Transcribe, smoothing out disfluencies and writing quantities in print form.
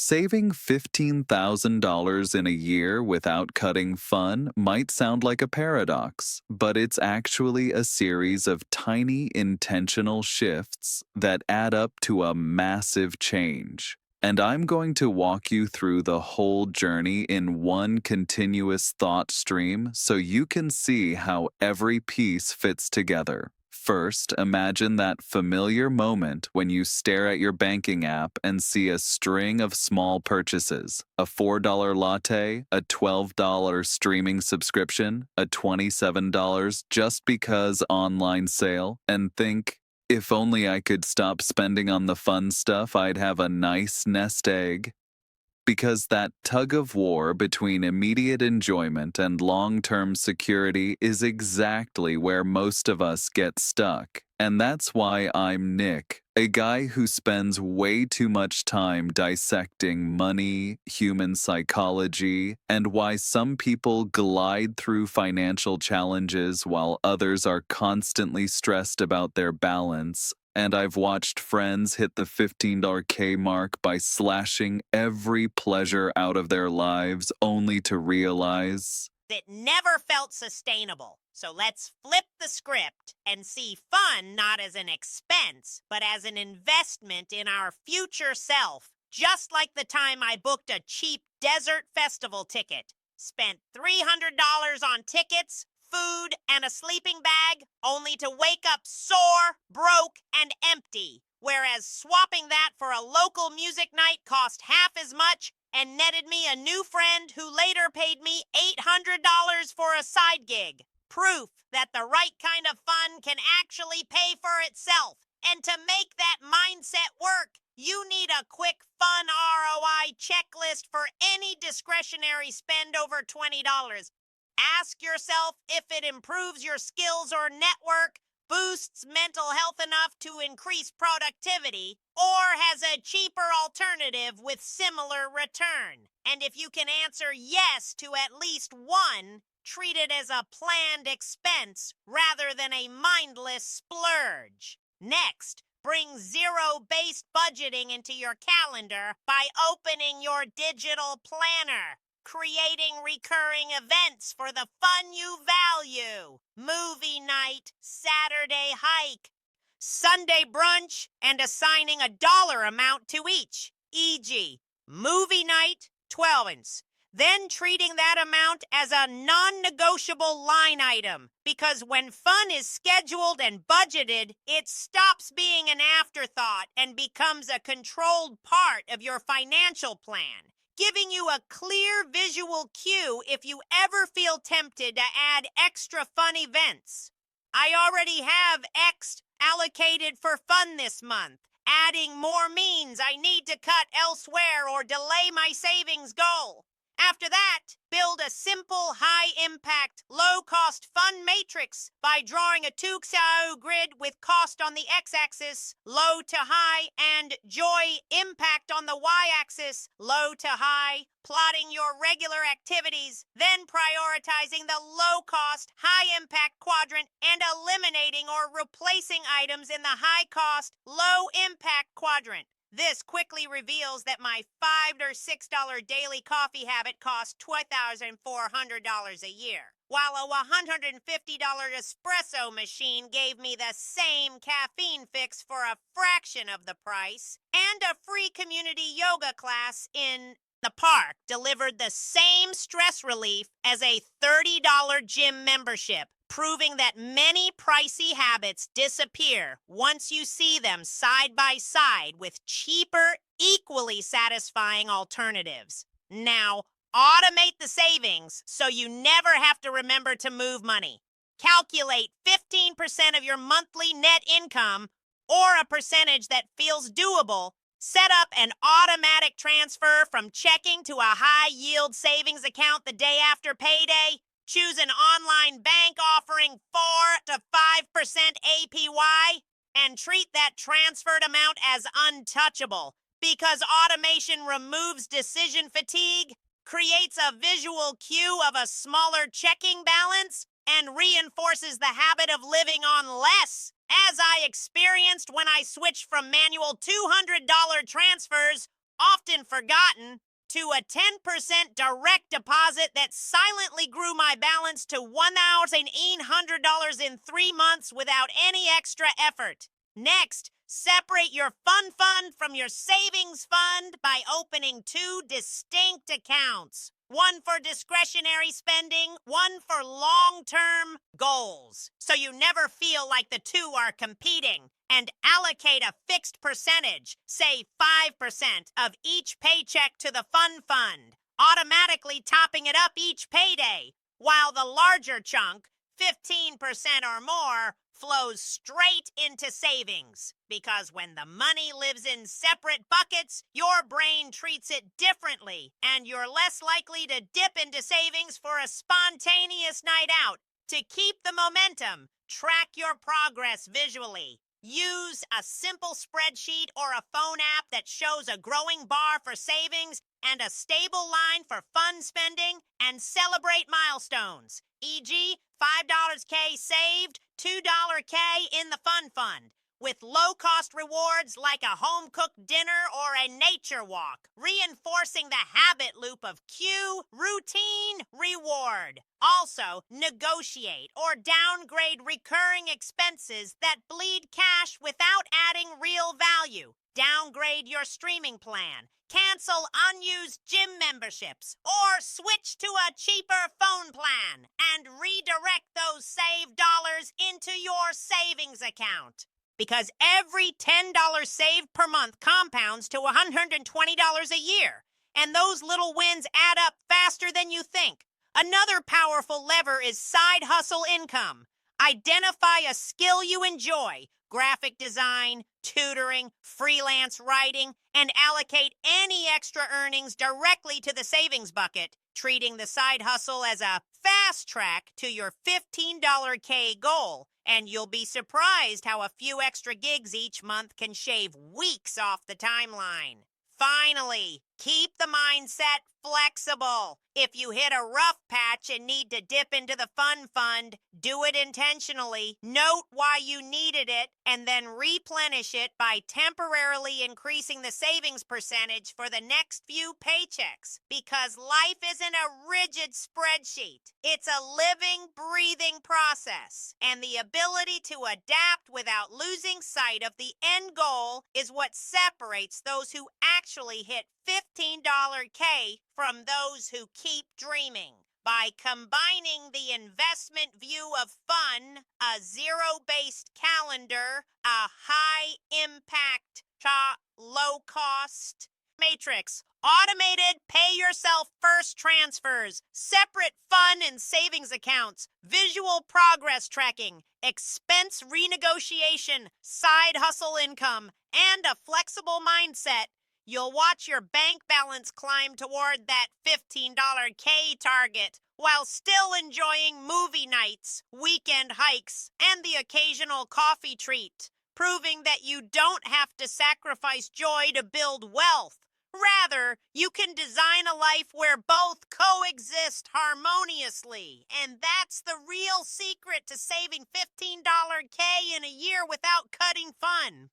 Saving $15,000 in a year without cutting fun might sound like a paradox, but it's actually a series of tiny intentional shifts that add up to a massive change. And I'm going to walk you through the whole journey in one continuous thought stream so you can see how every piece fits together. First, imagine that familiar moment when you stare at your banking app and see a string of small purchases: a $4 latte, a $12 streaming subscription, a $27 just because online sale, and think, if only I could stop spending on the fun stuff, I'd have a nice nest egg. Because that tug of war between immediate enjoyment and long term security is exactly where most of us get stuck. And that's why I'm Nick, a guy who spends way too much time dissecting money, human psychology, and why some people glide through financial challenges while others are constantly stressed about their balance. And I've watched friends hit the $15 K mark by slashing every pleasure out of their lives only to realize It never felt sustainable. So let's flip the script and see fun not as an expense, but as an investment in our future self. Just like the time I booked a cheap desert festival ticket, spent $300 on tickets, food, and a sleeping bag, only to wake up sore, broke, and empty. Whereas swapping that for a local music night cost half as much and netted me a new friend who later paid me $800 for a side gig. Proof that the right kind of fun can actually pay for itself. And to make that mindset work, you need a quick fun ROI checklist for any discretionary spend over $20. Ask yourself if it improves your skills or network, boosts mental health enough to increase productivity, or has a cheaper alternative with similar return. And if you can answer yes to at least one, treat it as a planned expense rather than a mindless splurge. Next, bring zero-based budgeting into your calendar by opening your digital planner, creating recurring events for the fun you value: movie night, Saturday hike, Sunday brunch, and assigning a dollar amount to each, e.g., movie night, 12 then treating that amount as a non-negotiable line item, because when fun is scheduled and budgeted, it stops being an afterthought and becomes a controlled part of your financial plan, giving you a clear visual cue if you ever feel tempted to add extra fun events. I already have X allocated for fun this month. Adding more means I need to cut elsewhere or delay my savings goal. After that, build a simple, high-impact, low-cost fun matrix by drawing a Tuxedo grid with cost on the x-axis, low to high, and joy impact on the y-axis, low to high, plotting your regular activities, then prioritizing the low-cost, high-impact quadrant and eliminating or replacing items in the high-cost, low-impact quadrant. This quickly reveals that my $5 or $6 daily coffee habit costs $2,400 a year, while a $150 espresso machine gave me the same caffeine fix for a fraction of the price, and a free community yoga class in the park delivered the same stress relief as a $30 gym membership, proving that many pricey habits disappear once you see them side by side with cheaper, equally satisfying alternatives. Now, automate the savings so you never have to remember to move money. Calculate 15% of your monthly net income, or a percentage that feels doable. Set up an automatic transfer from checking to a high-yield savings account the day after payday. Choose an online bank offering 4 to 5% APY, and treat that transferred amount as untouchable, because automation removes decision fatigue, creates a visual cue of a smaller checking balance, and reinforces the habit of living on less, as I experienced when I switched from manual $200 transfers often forgotten, to a 10% direct deposit that silently grew my balance to $1,800 in 3 months without any extra effort. Next, separate your fun fund from your savings fund by opening two distinct accounts. One for discretionary spending, one for long-term goals. So you never feel like the two are competing. And allocate a fixed percentage, say 5% of each paycheck to the fun fund, automatically topping it up each payday, while the larger chunk, 15% or more, flows straight into savings. Because when the money lives in separate buckets, your brain treats it differently, and you're less likely to dip into savings for a spontaneous night out. To keep the momentum, track your progress visually. Use a simple spreadsheet or a phone app that shows a growing bar for savings and a stable line for fun spending, and celebrate milestones, e.g., $5K saved, $2K in the fun fund, with low-cost rewards like a home-cooked dinner or a nature walk, reinforcing the habit loop of cue, routine, reward. Also, negotiate or downgrade recurring expenses that bleed cash without adding real value. Downgrade your streaming plan, cancel unused gym memberships, or switch to a cheaper phone plan and redirect those saved dollars into your savings account. Because every $10 saved per month compounds to $120 a year, and those little wins add up faster than you think. Another powerful lever is side hustle income. Identify a skill you enjoy, graphic design, tutoring, freelance writing, and allocate any extra earnings directly to the savings bucket, treating the side hustle as a fast track to your $15K goal. And you'll be surprised how a few extra gigs each month can shave weeks off the timeline. Finally, keep the mindset flexible. If you hit a rough patch and need to dip into the fun fund, do it intentionally. Note why you needed it, and then replenish it by temporarily increasing the savings percentage for the next few paychecks. Because life isn't a rigid spreadsheet. It's a living, breathing process. And the ability to adapt without losing sight of the end goal is what separates those who actually hit $15K from those who keep dreaming. By combining the investment view of fun, a zero-based calendar, a high-impact, low-cost matrix, automated pay-yourself-first transfers, separate fun and savings accounts, visual progress tracking, expense renegotiation, side hustle income, and a flexible mindset, you'll watch your bank balance climb toward that $15K target while still enjoying movie nights, weekend hikes, and the occasional coffee treat, proving that you don't have to sacrifice joy to build wealth. Rather, you can design a life where both coexist harmoniously. And that's the real secret to saving $15K in a year without cutting fun.